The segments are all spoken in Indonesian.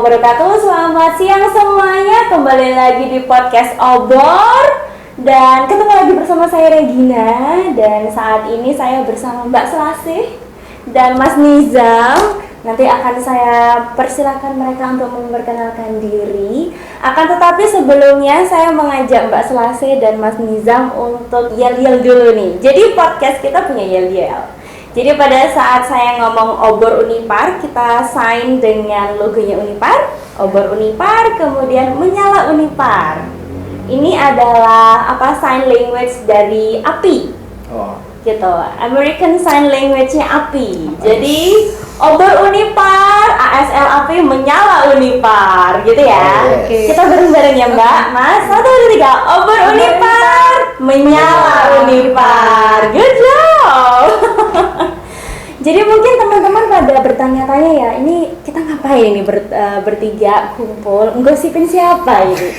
wabarakatuh. Selamat siang semuanya. Kembali lagi di podcast Obor. Dan ketemu lagi bersama saya Regina. Dan saat ini saya bersama Mbak Selasih dan Mas Nizam. Nanti akan saya persilakan mereka untuk memperkenalkan diri. Akan tetapi sebelumnya saya mengajak Mbak Selasih dan Mas Nizam untuk yel-yel dulu nih. Jadi podcast kita punya yel-yel. Jadi pada saat saya ngomong Obor Unipar, kita sign dengan logonya Unipar, Obor Unipar, kemudian menyala Unipar. Ini adalah sign language dari API. Gitu. American Sign Language-nya API. Jadi Obor Unipar, ASL API menyala Unipar, gitu ya. Okay. Kita bareng-bareng ya, Mbak. Mas, 1, 2, 3. Obor Unipar, menyala Unipar. Good job. Jadi mungkin teman-teman pada bertanya-tanya ya, ini kita ngapain nih bertiga kumpul, ngosipin siapa ini?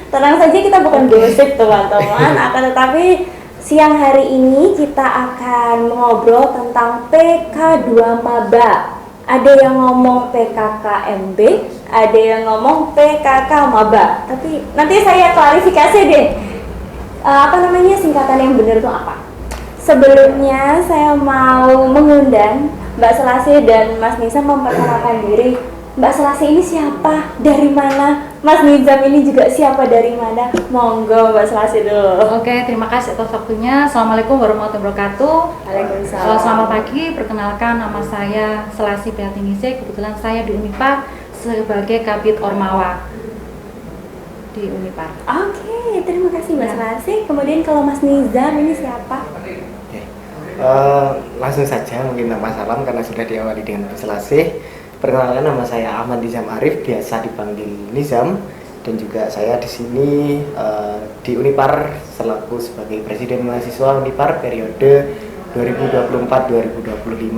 Tenang saja, kita bukan gosip teman-teman, akan tetapi siang hari ini kita akan mengobrol tentang PK2 Maba. Ada yang ngomong PKKMB, ada yang ngomong PKK Maba. Tapi nanti saya klarifikasi deh, singkatan yang benar itu apa? Sebelumnya saya mau mengundang Mbak Selasih dan Mas Nizam memperkenalkan diri. Mbak Selasih ini siapa? Dari mana? Mas Nizam ini juga siapa? Dari mana? Monggo Mbak Selasih dulu. Oke, terima kasih atas waktunya. Assalamualaikum warahmatullahi wabarakatuh. Waalaikumsalam. Selamat pagi, perkenalkan nama saya Selasih Prihatiningsi. Kebetulan saya di Unipar sebagai Kabid Ormawa di Unipar. Oke, terima kasih Mbak Selasih. Kemudian kalau Mas Nizam ini siapa? Langsung saja mungkin nama salam karena sudah diawali dengan Selasih. Perkenalkan, nama saya Ahmad Nizam Arif, biasa dipanggil Nizam, dan juga saya di sini di Unipar selaku sebagai Presiden Mahasiswa Unipar periode 2024-2025,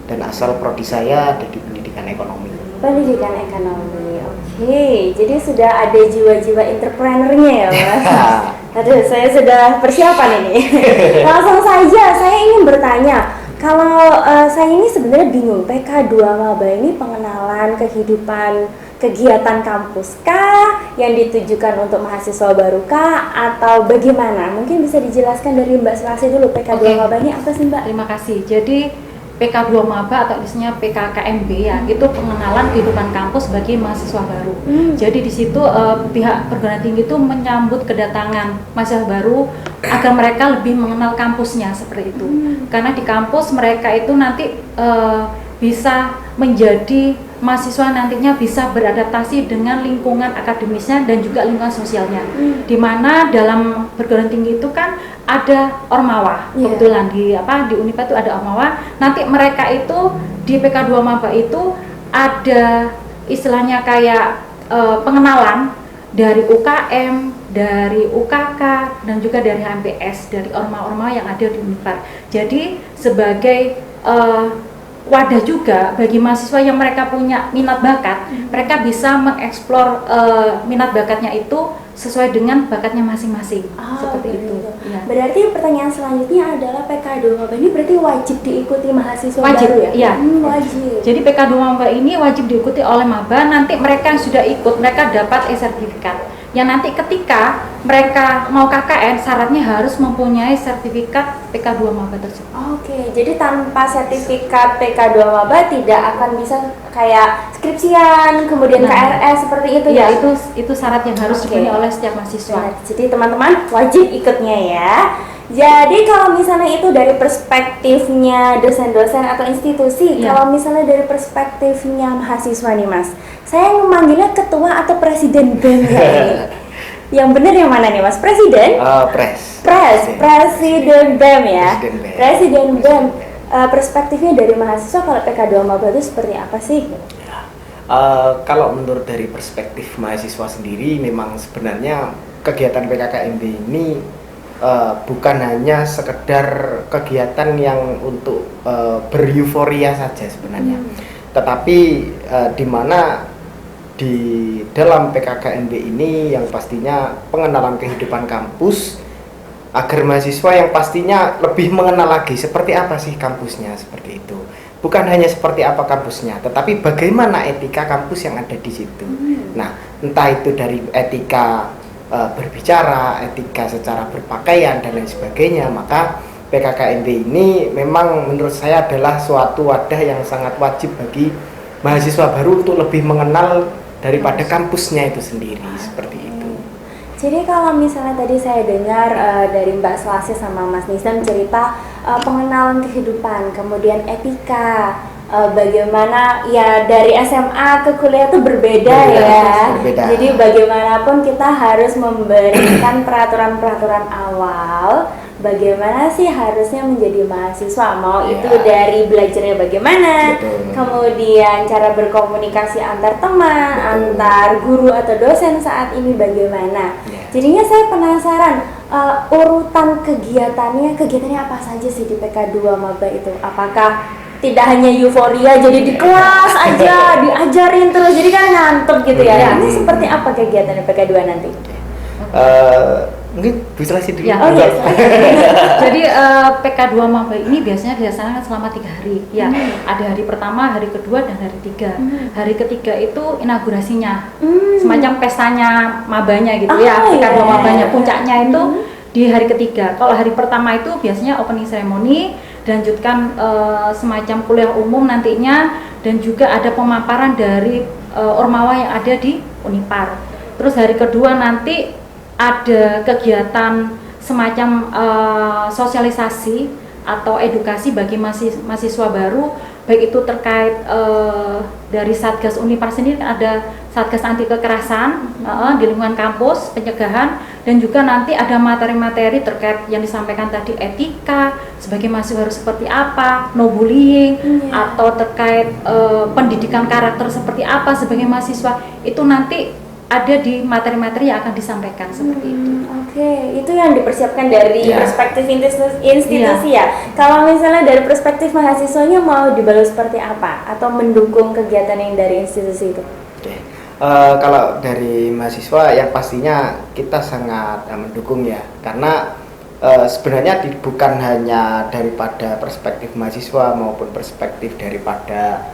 dan asal prodi saya ada di Pendidikan Ekonomi. Pendidikan Ekonomi. Oke, jadi sudah ada jiwa-jiwa entrepreneurnya ya, Mas. Aduh, saya sudah persiapan ini. Langsung saja, saya ingin bertanya. Kalau saya ini sebenarnya bingung, PK2 Maba ini pengenalan kehidupan kegiatan kampus kah, yang ditujukan untuk mahasiswa baru kah, atau bagaimana? Mungkin bisa dijelaskan dari Mbak Selasih dulu, PK2 Maba ini apa sih, Mbak? Terima kasih. Jadi PK2 Maba atau isinya PKKMB ya, itu pengenalan kehidupan kampus bagi mahasiswa baru. Jadi di situ pihak perguruan tinggi itu menyambut kedatangan mahasiswa baru agar mereka lebih mengenal kampusnya seperti itu. Karena di kampus mereka itu nanti bisa menjadi mahasiswa nantinya bisa beradaptasi dengan lingkungan akademisnya dan juga lingkungan sosialnya. Di mana dalam perguruan tinggi itu kan ada Ormawa. Kebetulan di Unipar itu ada Ormawa. Nanti mereka itu di PK2 Maba itu ada istilahnya kayak pengenalan dari UKM, dari UKK, dan juga dari HMPS, dari Ormawa-Ormawa yang ada di Unipar. Jadi sebagai wadah juga bagi mahasiswa yang mereka punya minat bakat, mereka bisa mengeksplor minat bakatnya itu sesuai dengan bakatnya masing-masing. Seperti itu. Ya. Berarti pertanyaan selanjutnya adalah PK2 Maba ini berarti wajib diikuti mahasiswa Wajib, baru ya? iya. Wajib. Jadi PK2 Maba ini wajib diikuti oleh maba. Nanti mereka yang sudah ikut, mereka dapat e-sertifikat. Yang nanti ketika mereka mau KKN, syaratnya harus mempunyai sertifikat PK2 Maba tersebut. Oke, jadi tanpa sertifikat PK2 Maba tidak akan bisa kayak skripsian, kemudian KRS seperti itu ya? Itu syarat yang harus dipenuhi oleh setiap mahasiswa. Benar. Jadi teman-teman wajib ikutnya ya. Jadi kalau misalnya itu dari perspektifnya dosen-dosen atau institusi, kalau misalnya dari perspektifnya mahasiswa nih Mas, saya memanggilnya ketua atau presiden BEM ya ini. Yang benar yang mana nih Mas? Presiden? Presiden BEM ya. Presiden BEM. Perspektifnya dari mahasiswa kalau PK2 Maba itu seperti apa sih? Kalau menurut dari perspektif mahasiswa sendiri, memang sebenarnya kegiatan PKKMB ini bukan hanya sekedar kegiatan yang untuk bereuforia saja sebenarnya, tetapi di mana di dalam PKKMB ini yang pastinya pengenalan kehidupan kampus agar mahasiswa yang pastinya lebih mengenal lagi seperti apa sih kampusnya, seperti itu. Bukan hanya seperti apa kampusnya, tetapi bagaimana etika kampus yang ada di situ. Nah, entah itu dari etika berbicara, etika secara berpakaian dan lain sebagainya, maka PKKMB ini memang menurut saya adalah suatu wadah yang sangat wajib bagi mahasiswa baru untuk lebih mengenal daripada kampusnya itu sendiri, seperti itu. Jadi kalau misalnya tadi saya dengar dari Mbak Selasih sama Mas Nizam cerita pengenalan kehidupan, kemudian etika, bagaimana ya dari SMA ke kuliah itu berbeda ya. Berbeda. Jadi bagaimanapun kita harus memberikan peraturan-peraturan awal. Bagaimana sih harusnya menjadi mahasiswa, mau itu dari belajarnya bagaimana, kemudian cara berkomunikasi antar teman, antar guru atau dosen saat ini bagaimana. Jadinya saya penasaran urutan kegiatannya apa saja sih di PK2 Maba itu? Apakah tidak hanya euforia jadi di kelas aja diajarin terus jadi kan ngantuk gitu ya? Ini seperti apa kegiatan di PK2 nanti? Mungkin bisa sih dulu. Ya, jadi PK2 Maba ini biasanya dilaksanakan selama 3 hari. Ya, ada hari pertama, hari kedua, dan hari 3. Hari ketiga itu inaugurasinya, semacam pestanya mabanya gitu ya. PK2 mabanya puncaknya itu di hari ketiga. Kalau hari pertama itu biasanya opening ceremony, dilanjutkan semacam kuliah umum nantinya, dan juga ada pemaparan dari ormawa yang ada di Unipar. Terus hari kedua nanti ada kegiatan semacam sosialisasi atau edukasi bagi mahasiswa baru, baik itu terkait dari Satgas Unipar sendiri, ada Satgas anti kekerasan di lingkungan kampus, pencegahan, dan juga nanti ada materi-materi terkait yang disampaikan tadi, etika sebagai mahasiswa harus seperti apa, no bullying, atau terkait pendidikan karakter seperti apa sebagai mahasiswa, itu nanti ada di materi-materi yang akan disampaikan seperti itu. Oke, itu yang dipersiapkan dari perspektif institusi ya. Kalau misalnya dari perspektif mahasiswanya mau dibalut seperti apa atau mendukung kegiatan yang dari institusi itu? Kalau dari mahasiswa yang pastinya kita sangat mendukung ya, karena sebenarnya bukan hanya daripada perspektif mahasiswa maupun perspektif daripada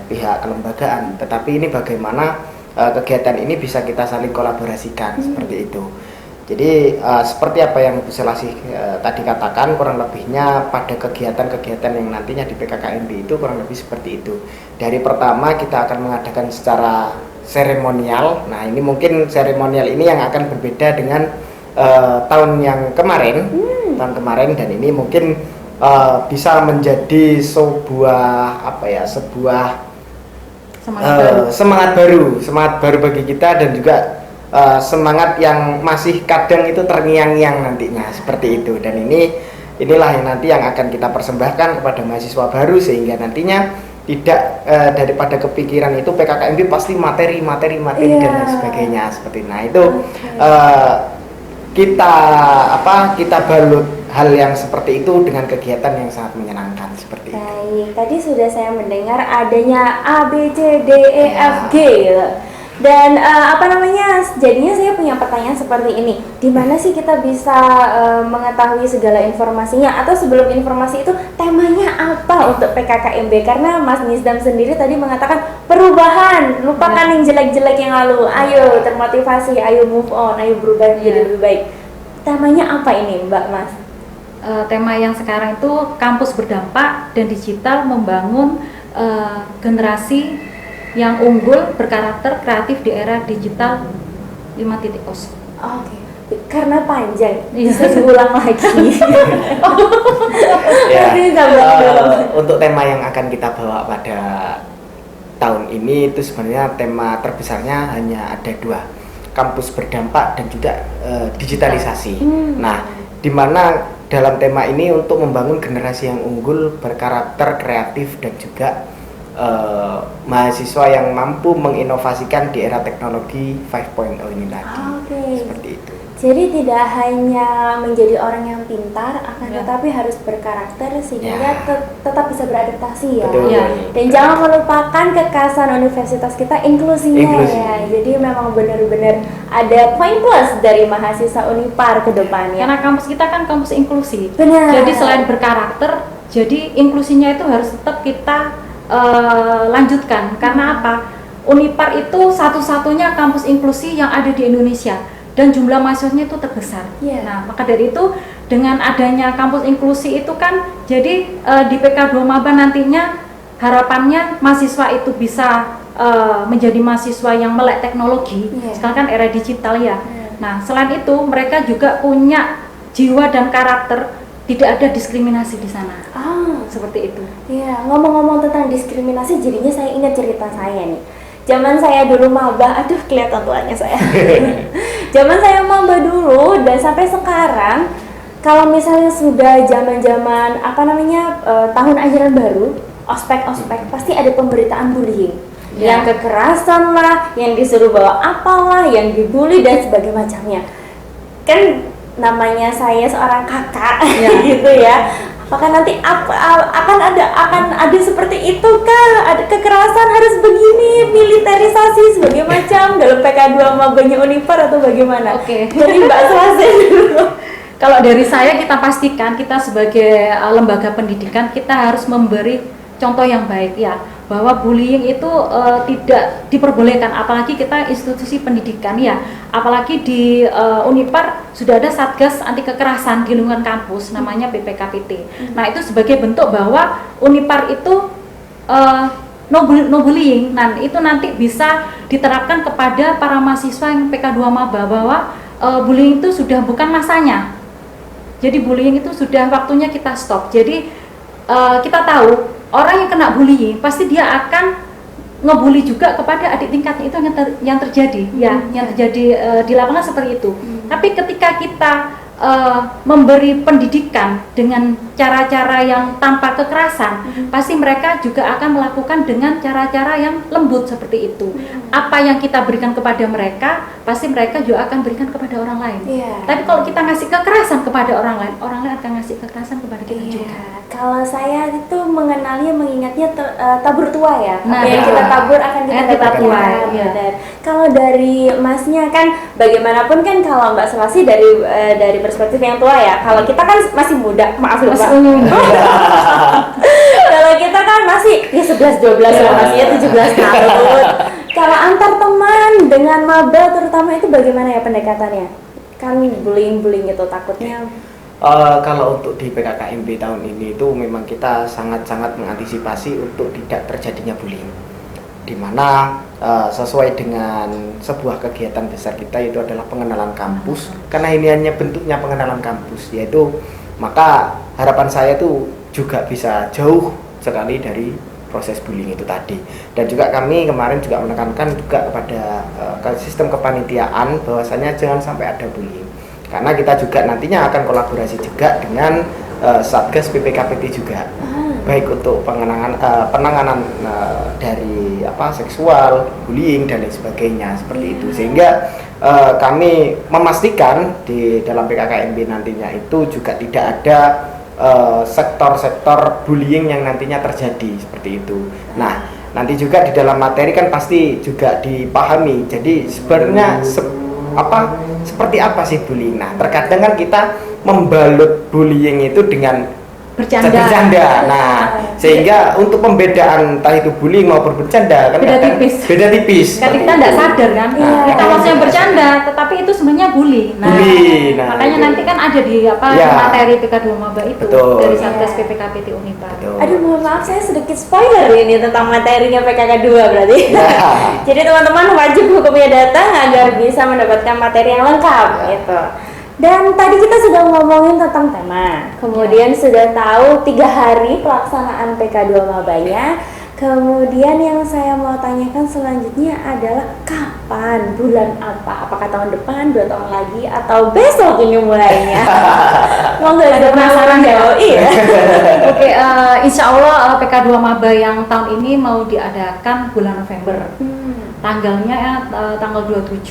pihak kelembagaan, tetapi ini bagaimana kegiatan ini bisa kita saling kolaborasikan seperti itu. Jadi seperti apa yang Bu Selasih tadi katakan, kurang lebihnya pada kegiatan-kegiatan yang nantinya di PKKMB itu kurang lebih seperti itu. Dari pertama kita akan mengadakan secara seremonial. Nah, ini mungkin seremonial ini yang akan berbeda dengan tahun yang kemarin, dan ini mungkin bisa menjadi sebuah semangat baru bagi kita, dan juga semangat yang masih kadang itu terngiang-ngiang nantinya seperti itu. Dan inilah yang nanti yang akan kita persembahkan kepada mahasiswa baru, sehingga nantinya tidak daripada kepikiran itu PKKMB pasti materi dan lain sebagainya seperti. Nah, itu kita balut hal yang seperti itu dengan kegiatan yang sangat menyenangkan seperti itu. Baik, tadi sudah saya mendengar adanya A, B, C, D, E, F, G gitu. Dan jadinya saya punya pertanyaan seperti ini. Di mana sih kita bisa mengetahui segala informasinya, atau sebelum informasi itu temanya apa untuk PKKMB? Karena Mas Nizam sendiri tadi mengatakan perubahan, lupakan yang jelek-jelek yang lalu. Ayo termotivasi, ayo move on, ayo berubah menjadi lebih baik. Temanya apa ini, Mbak Mas? Tema yang sekarang itu kampus berdampak dan digital, membangun generasi yang unggul, berkarakter, kreatif di era digital 5.0. Oke. Karena panjang, bisa diulang lagi. Untuk tema yang akan kita bawa pada tahun ini itu sebenarnya tema terbesarnya hanya ada 2, kampus berdampak dan juga digitalisasi. Nah, di mana dalam tema ini untuk membangun generasi yang unggul, berkarakter, kreatif, dan juga mahasiswa yang mampu menginovasikan di era teknologi 5.0 ini lagi. Seperti itu. Jadi tidak hanya menjadi orang yang pintar, akan Ya. tetapi harus berkarakter sehingga Ya. tetap bisa beradaptasi ya. Betul. Ya. Dan jangan melupakan kekhasan universitas kita inklusinya Inklusi. ya. Jadi memang benar-benar ada poin plus dari mahasiswa Unipar ke depannya. Karena kampus kita kan kampus inklusi. Benar. Jadi selain berkarakter, jadi inklusinya itu harus tetap kita lanjutkan. Karena apa? Unipar itu satu-satunya kampus inklusi yang ada di Indonesia dan jumlah mahasiswanya itu terbesar. Iya. Nah, maka dari itu dengan adanya kampus inklusi itu kan jadi di PK2 Maba nantinya harapannya mahasiswa itu bisa menjadi mahasiswa yang melek teknologi. Iya. Sekarang kan era digital ya. Iya. Nah, selain itu mereka juga punya jiwa dan karakter, tidak ada diskriminasi di sana. Seperti itu. Iya, ngomong-ngomong tentang diskriminasi, jadinya saya ingat cerita saya nih. Zaman saya dulu maba, aduh kelihatan tuanya saya. Zaman saya maba dulu dan sampai sekarang, kalau misalnya sudah zaman-zaman tahun ajaran baru, ospek pasti ada pemberitaan bullying. Ya. Yang kekerasan lah, yang disuruh bawa apalah, yang dibully dan sebagainya macamnya. Kan namanya saya seorang kakak Ya. gitu ya. Apakah nanti akan ada seperti itu kah? Ada kekerasan harus begini, militerisasi sebagai macam dalam PK2 Mabanya Unipar atau bagaimana? Oke. Jadi Mbak Selesai dulu. Kalau dari saya, kita pastikan kita sebagai lembaga pendidikan kita harus memberi contoh yang baik ya, bahwa bullying itu tidak diperbolehkan, apalagi kita institusi pendidikan ya, apalagi di Unipar sudah ada Satgas Anti Kekerasan di lingkungan kampus namanya BPKPT. Nah, itu sebagai bentuk bahwa Unipar itu no bullying. Nah, itu nanti bisa diterapkan kepada para mahasiswa yang PK2 Maba bahwa bullying itu sudah bukan masanya. Jadi bullying itu sudah waktunya kita stop. Jadi kita tahu orang yang kena bullying pasti dia akan ngebully juga kepada adik tingkatnya, itu yang terjadi ya, yang terjadi di lapangan seperti itu. Tapi ketika kita memberi pendidikan dengan cara-cara yang tanpa kekerasan, pasti mereka juga akan melakukan dengan cara-cara yang lembut seperti itu. Apa yang kita berikan kepada mereka, pasti mereka juga akan berikan kepada orang lain. Iya. Tapi kalau kita ngasih kekerasan kepada orang lain akan ngasih kekerasan kepada kita juga. Iya, kalau saya itu mengenalnya, mengingatnya tabur tua ya. Nah, Apa yang betul. kita tabur akan kita Kita dapatkan. tua, iya. Dan kalau dari masnya kan, bagaimanapun kan kalau Mbak Selasi dari perspektif yang tua ya. Kalau kita kan masih muda, maaf loh Mbak. Kalau kita kan masih ya 11-12 lah, masih 17 tahun. Kalau antar teman dengan maba terutama itu bagaimana ya pendekatannya? Kan bullying itu takutnya. Kalau untuk di PKKMB tahun ini itu memang kita sangat-sangat mengantisipasi untuk tidak terjadinya bullying, dimana sesuai dengan sebuah kegiatan besar kita, yaitu adalah pengenalan kampus. Karena ini hanya bentuknya pengenalan kampus, yaitu maka harapan saya itu juga bisa jauh sekali dari proses bullying itu tadi. Dan juga kami kemarin juga menekankan juga kepada sistem kepanitiaan bahwasanya jangan sampai ada bullying, karena kita juga nantinya akan kolaborasi juga dengan Satgas PPKPT juga, baik untuk penanganan dari seksual, bullying dan lain sebagainya seperti itu. Sehingga kami memastikan di dalam PKKMB nantinya itu juga tidak ada sektor-sektor bullying yang nantinya terjadi seperti itu. Nah, nanti juga di dalam materi kan pasti juga dipahami. Jadi sebenarnya seperti apa sih bullying? Nah, terkadang kan kita membalut bullying itu dengan bercanda. Nah, sehingga untuk pembedaan entah itu bullying maupun bercanda kan beda tipis. Kan kita tidak sadar kan, Iya. kita maksudnya bercanda, tetapi itu sebenarnya bully. Nah, makanya itu. nanti kan ada di Ya. di materi PK2 Maba itu. Betul. Dari Satgas PPKPT Unipar. Betul. Aduh, mohon maaf saya sedikit spoiler ini tentang materinya PKK 2 berarti. Ya. Jadi teman-teman wajib hukumnya datang agar bisa mendapatkan materi yang lengkap gitu. Dan tadi kita sudah ngomongin tentang tema, kemudian sudah tahu 3 hari pelaksanaan PK2 Mabanya. Kemudian yang saya mau tanyakan selanjutnya adalah kapan, bulan apa? Apakah tahun depan, 2 tahun lagi, atau besok ini mulainya? Monggo Ada penasaran ya? Iya. Oke, insya Allah PK2 Maba yang tahun ini mau diadakan bulan November. Tanggalnya tanggal 27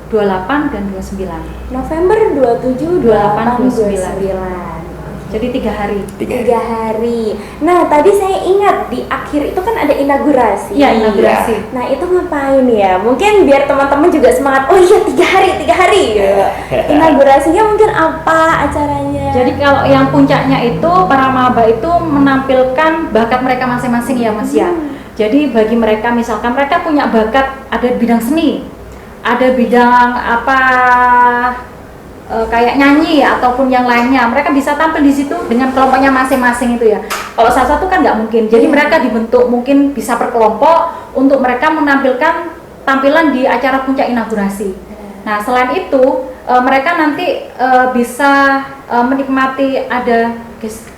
28 dan 29. November 27, 28, 29. Jadi 3 hari. 3 hari. Nah, tadi saya ingat di akhir itu kan ada inaugurasi. Iya, inaugurasi. Nah, itu ngapain ya? Mungkin biar teman-teman juga semangat. Oh iya, 3 hari. Gitu. Inaugurasinya mungkin apa acaranya? Jadi kalau yang puncaknya itu para maba itu menampilkan bakat mereka masing-masing ya Mas ya. Jadi bagi mereka misalkan mereka punya bakat ada bidang seni, ada bidang apa kayak nyanyi ataupun yang lainnya, mereka bisa tampil di situ dengan kelompoknya masing-masing itu ya. Kalau salah satu kan nggak mungkin, jadi mereka dibentuk mungkin bisa per kelompok untuk mereka menampilkan tampilan di acara puncak inaugurasi. Nah selain itu mereka nanti bisa menikmati ada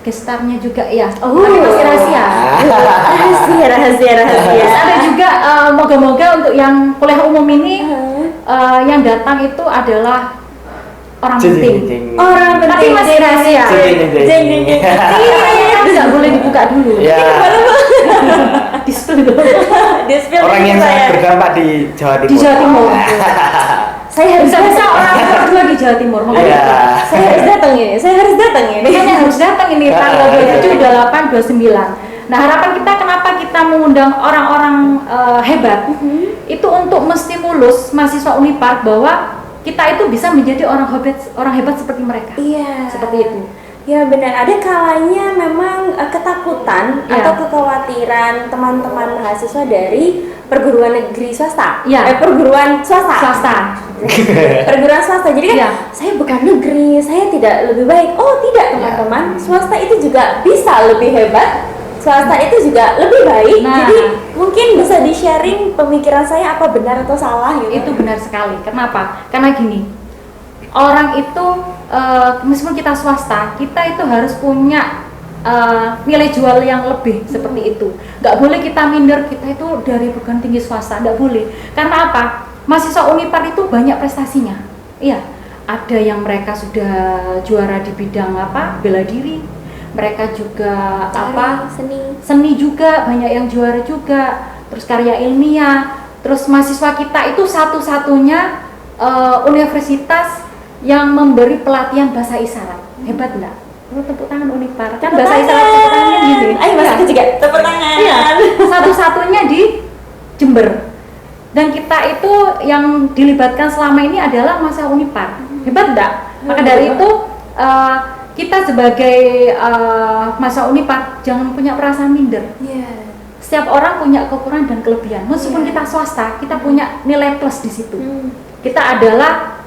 gestarnya juga ya. Tapi masih rahasia. rahasia. Terus ada juga moga-moga untuk yang kuliah umum ini yang datang itu adalah orang penting. Orang penting. Tapi masih rahasia. Tapi nggak boleh dibuka dulu. Ya. Di-spill dulu. Orang yang sangat berdampak di Jawa Timur. Di Jawa Timur. Saya harus bisa orang berdua di Jawa Timur. Saya harus datang ini. Makanya harus datang ini tanggal 27, 28, 29. Nah harapan kita kenapa kita mengundang orang-orang hebat itu untuk menstimulus mahasiswa Unipar bahwa kita itu bisa menjadi orang hebat seperti mereka. Iya. Seperti itu. Ya benar, ada kalanya memang ketakutan atau kekhawatiran teman-teman mahasiswa dari perguruan negeri swasta. Perguruan swasta. Perguruan swasta. Jadi kan saya bukan negeri, saya tidak lebih baik. Oh tidak teman-teman, swasta itu juga bisa lebih hebat. Swasta itu juga lebih baik. Jadi mungkin bisa di-sharing pemikiran saya apa benar atau salah gitu. Itu benar sekali. Kenapa? Karena gini, orang itu meskipun kita swasta, kita itu harus punya nilai jual yang lebih seperti itu. Nggak boleh kita minder kita itu dari perguruan tinggi swasta, nggak boleh. Karena apa? Mahasiswa Unipar itu banyak prestasinya. Iya, ada yang mereka sudah juara di bidang bela diri. Mereka juga seni juga banyak yang juara juga, terus karya ilmiah, terus mahasiswa kita itu satu-satunya universitas yang memberi pelatihan bahasa isyarat. Hebat enggak? Tepuk tangan Unipar. Kan bahasa isyarat tepuk tangannya gini. Ayo Mas juga tepuk tangan. Iya, satu-satunya di Jember. Dan kita itu yang dilibatkan selama ini adalah mahasiswa Unipar. Hebat enggak? Maka dari itu kita sebagai mahasiswa Unipar jangan punya perasaan minder. Setiap orang punya kekurangan dan kelebihan. Meskipun kita swasta, kita punya nilai plus di situ. Kita adalah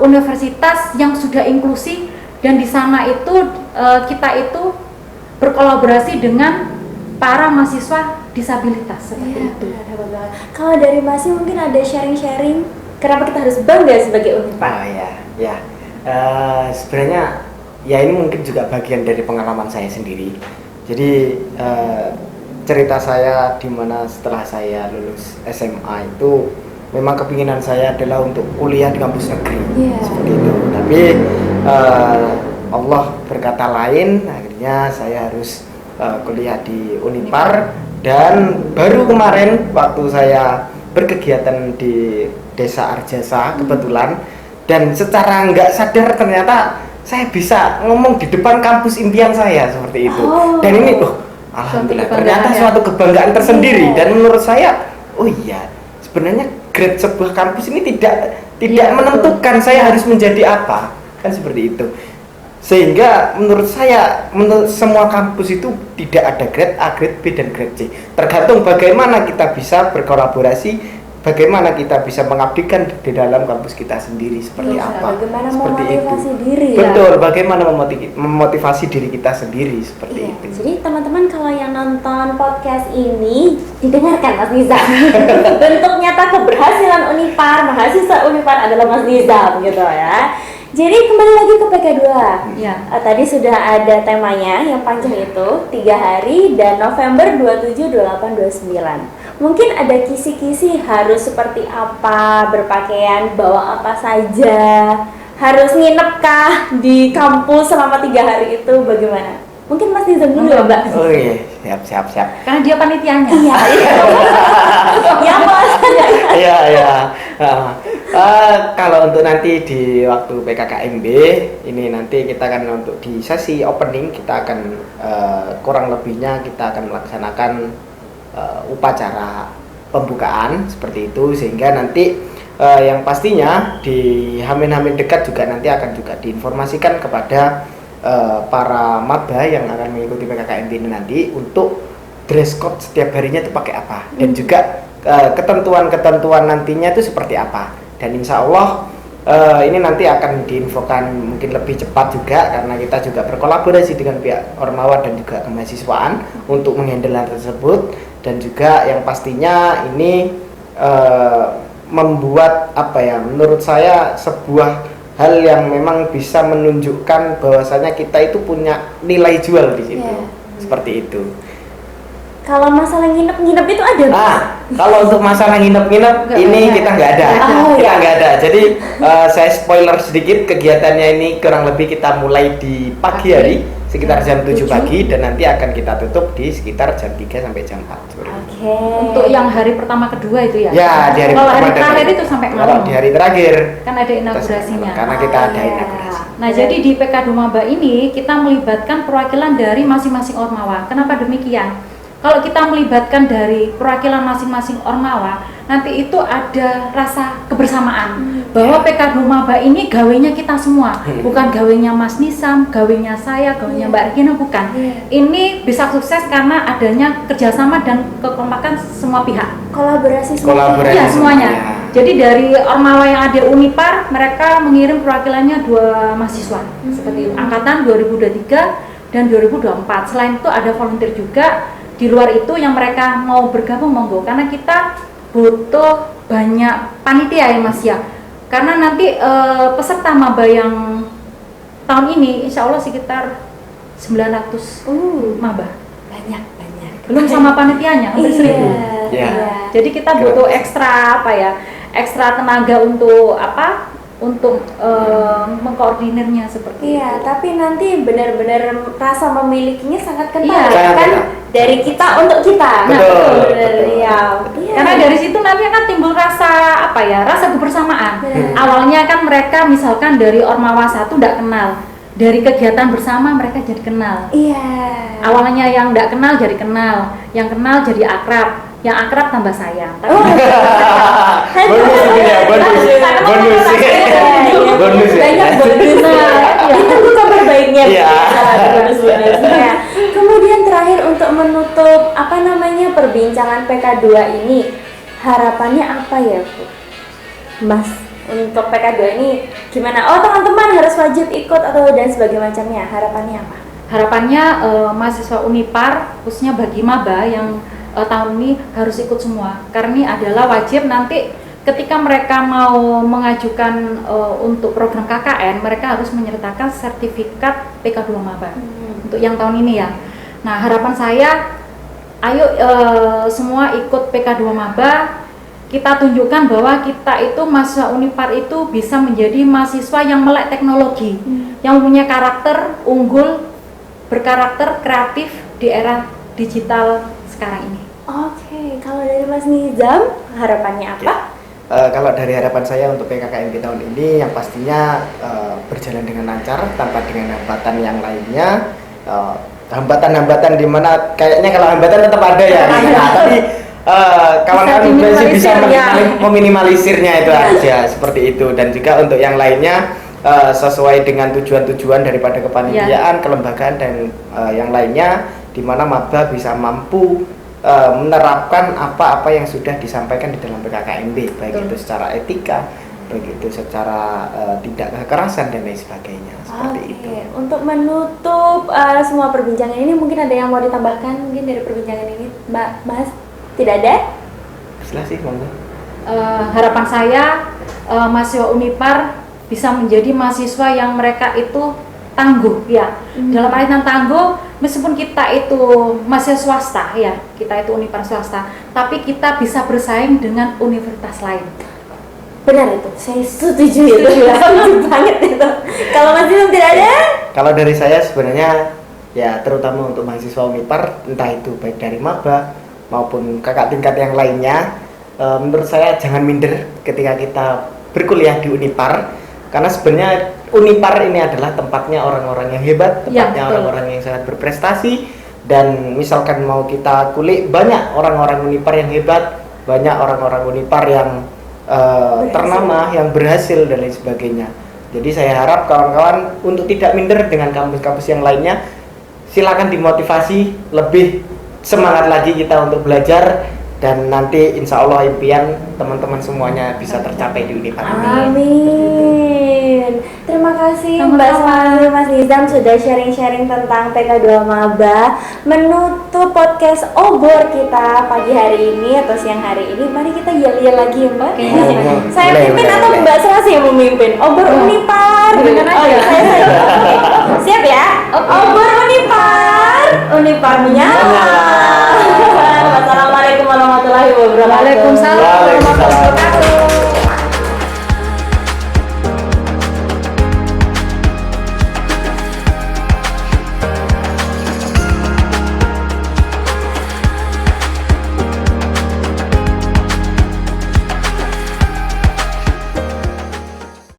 universitas yang sudah inklusi dan di sana itu kita itu berkolaborasi dengan para mahasiswa disabilitas seperti itu. Kalau dari Masih mungkin ada sharing-sharing kenapa kita harus bangga sebagai Unipar? Sebenarnya ya ini mungkin juga bagian dari pengalaman saya sendiri. Jadi cerita saya di mana setelah saya lulus SMA itu memang kepinginan saya adalah untuk kuliah di kampus negeri seperti itu. Tapi Allah berkata lain, akhirnya saya harus kuliah di Unipar. Dan baru kemarin waktu saya berkegiatan di Desa Arjasa kebetulan, dan secara nggak sadar ternyata saya bisa ngomong di depan kampus impian saya seperti itu. Dan ini alhamdulillah ternyata suatu kebanggaan tersendiri. Dan menurut saya sebenarnya grade sebuah kampus ini tidak menentukan saya harus menjadi apa, kan seperti itu. Sehingga menurut saya, menurut semua kampus itu tidak ada grade A, grade B, dan grade C. Tergantung bagaimana kita bisa berkolaborasi, bagaimana kita bisa mengabdikan di dalam kampus kita sendiri seperti apa. Bagaimana seperti memotivasi itu. diri. Betul, bagaimana memotivasi diri kita sendiri seperti itu. Jadi teman-teman kalau yang nonton podcast ini didengarkan Mas Nizam. Bentuk nyata keberhasilan Unipar, mahasiswa Unipar adalah Mas Nizam gitu ya. Jadi kembali lagi ke PK2. Tadi sudah ada temanya yang panjang itu 3 hari dan November 27, 28, 29. Mungkin ada kisi-kisi harus seperti apa, berpakaian, bawa apa saja, harus nginepkah di kampus selama 3 hari itu, bagaimana? Mungkin Mas Nizam dulu ya Mbak? Oh iya, siap. Karena dia panitianya. Iya. Ya Mas. Iya. Kalau untuk nanti di waktu PKKMB ini nanti kita akan untuk di sesi opening kita akan kurang lebihnya kita akan melaksanakan upacara pembukaan seperti itu, sehingga nanti yang pastinya di Hamin-Hamin dekat juga nanti akan juga diinformasikan kepada para maba yang akan mengikuti PKKMB ini nanti untuk dress code setiap harinya itu pakai apa dan juga ketentuan-ketentuan nantinya itu seperti apa. Dan insya Allah ini nanti akan diinfokan mungkin lebih cepat juga karena kita juga berkolaborasi dengan pihak Ormawa dan juga kemahasiswaan untuk menghandle hal tersebut. Dan juga yang pastinya ini membuat apa ya, menurut saya sebuah hal yang memang bisa menunjukkan bahwasanya kita itu punya nilai jual di situ. Seperti itu. Kalau masalah nginep-nginep itu ada? Kalau untuk masalah nginep-nginep ini kita nggak ada. Kita nggak ada. Jadi saya spoiler sedikit, kegiatannya ini kurang lebih kita mulai di pagi hari sekitar jam 7 pagi dan nanti akan kita tutup di sekitar jam 3 sampai jam 4 sore. Untuk yang hari pertama kedua itu ya? Ya, di hari kalau pertama hari terakhir itu sampai malam? Kalau di hari terakhir kan ada inaugurasinya. Karena kita ada inaugurasi. Nah, jadi di PK Maba ini kita melibatkan perwakilan dari masing-masing Ormawa. Kenapa demikian? Kalau kita melibatkan dari perwakilan masing-masing Ormawa, nanti itu ada rasa kebersamaan bahwa PK Maba ini gawenya kita semua, bukan gawenya Mas Nisam, gawenya saya, gawenya Mbak Regina, bukan. Ini bisa sukses karena adanya kerjasama dan kekompakan semua pihak. Kolaborasi Ya, semuanya. Jadi dari Ormawa yang ada Unipar, mereka mengirim perwakilannya 2 mahasiswa seperti itu, angkatan 2023 dan 2024. Selain itu ada volunteer juga. Di luar itu yang mereka mau bergabung monggo, karena kita butuh banyak panitia ya Mas ya. Karena nanti peserta maba yang tahun ini insya Allah sekitar 900 maba. Banyak. Belum sama panitianya hampir 1000. Jadi kita butuh ekstra ekstra tenaga untuk untuk mengkoordinirnya seperti itu. Tapi nanti benar-benar rasa memilikinya sangat kental, Iya, kan dari kita untuk kita. Betul. Karena dari situ nanti akan timbul rasa rasa kebersamaan. Awalnya kan mereka misalkan dari Ormawa 1 tidak kenal, dari kegiatan bersama mereka jadi kenal. Awalnya yang tidak kenal jadi kenal, yang kenal jadi akrab, yang akrab tambah sayang. Bonus banyak bonus. Itu kabar baiknya. bonus-bonusnya. Kemudian terakhir untuk menutup perbincangan PK2 ini, harapannya apa ya Bu? Mas, untuk PK2 ini gimana? Oh, teman-teman harus wajib ikut atau dan sebagainya macamnya. Harapannya apa? Harapannya mahasiswa Unipar khususnya bagi maba yang tahun ini harus ikut semua, karena ini adalah wajib. Nanti ketika mereka mau mengajukan untuk program KKN, mereka harus menyertakan sertifikat PK2 maba untuk yang tahun ini ya. Nah, harapan saya ayo semua ikut PK2 maba, kita tunjukkan bahwa kita itu mahasiswa Unipar itu bisa menjadi mahasiswa yang melek teknologi, yang punya karakter unggul, berkarakter kreatif di era digital sekarang ini. Oke, kalau dari Mas Nizam, harapannya apa? Kalau dari harapan saya untuk PKKMB tahun ini yang pastinya berjalan dengan lancar tanpa dengan hambatan yang lainnya. Hambatan-hambatan di mana kayaknya kalau hambatan tetap ada ya. Tapi kawan-kawan masih bisa meminimalisirnya itu aja seperti itu. Dan juga untuk yang lainnya sesuai dengan tujuan-tujuan daripada kepanitiaan, kelembagaan dan yang lainnya, di mana maba bisa mampu menerapkan apa-apa yang sudah disampaikan di dalam PKKMB, baik itu secara etika, baik itu secara tidak kekerasan dan lain sebagainya. Seperti itu. Untuk menutup semua perbincangan ini, mungkin ada yang mau ditambahkan mungkin dari perbincangan ini, Mbak Mas? Tidak ada? Silahkan, monggo. Harapan saya mahasiswa Unipar bisa menjadi mahasiswa yang mereka itu tangguh ya. Dalam artian tangguh, meskipun kita itu masih swasta ya, kita itu Unipar swasta, tapi kita bisa bersaing dengan universitas lain. Benar itu, saya setuju itu. Setuju banget itu. Kalau Mas Nizam tidak ada? Kalau dari saya sebenarnya ya, terutama untuk mahasiswa Unipar, entah itu baik dari maba maupun kakak tingkat yang lainnya, menurut saya jangan minder ketika kita berkuliah di Unipar, karena sebenarnya Unipar ini adalah tempatnya orang-orang yang hebat, tempatnya orang-orang yang sangat berprestasi. Dan misalkan mau kita kulik, banyak orang-orang Unipar yang hebat, banyak orang-orang Unipar yang ternama, yang berhasil dan lain sebagainya. Jadi saya harap kawan-kawan untuk tidak minder dengan kampus-kampus yang lainnya, silakan dimotivasi, lebih semangat lagi kita untuk belajar, dan nanti insya Allah impian teman-teman semuanya bisa tercapai di Unipar. Amin. Terima kasih Mbak Selasi, Mas Nizam sudah sharing-sharing tentang PK2 Maba. Menutup podcast obor kita pagi hari ini atau siang hari ini, mari kita yel-yel lagi ya Mbak. Saya pimpin atau Mbak Selasi yang memimpin? Obor Unipar. Saya. Siap ya? Obor Unipar. Unipar menyala. Wassalamualaikum warahmatullahi wabarakatuh. Waalaikumsalam warahmatullahi wabarakatuh.